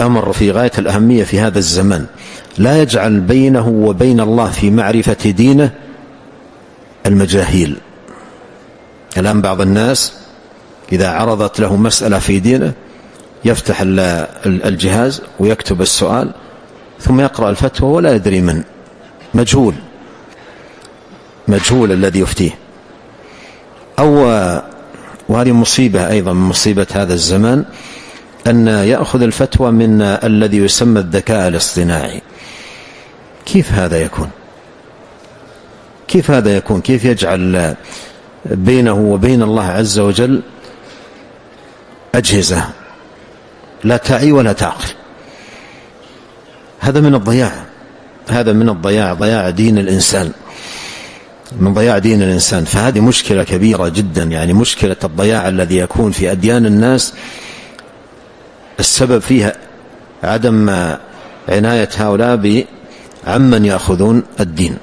أمر في غاية الأهمية في هذا الزمان، لا يجعل بينه وبين الله في معرفة دينه المجاهيل. الآن بعض الناس إذا عرضت له مسألة في دينه يفتح الجهاز ويكتب السؤال ثم يقرأ الفتوى ولا يدري من، مجهول الذي يفتيه. وهذه مصيبة أيضا من مصيبة هذا الزمان، أن يأخذ الفتوى من الذي يسمى الذكاء الاصطناعي. كيف هذا يكون؟ كيف يجعل بينه وبين الله عز وجل أجهزة لا تعي ولا تعقل؟ هذا من الضياع، ضياع دين الإنسان، من ضياع دين الإنسان. فهذه مشكلة كبيرة جدا، يعني مشكلة الضياع الذي يكون في أديان الناس، السبب فيها عدم عناية هؤلاء بعمن يأخذون الدين.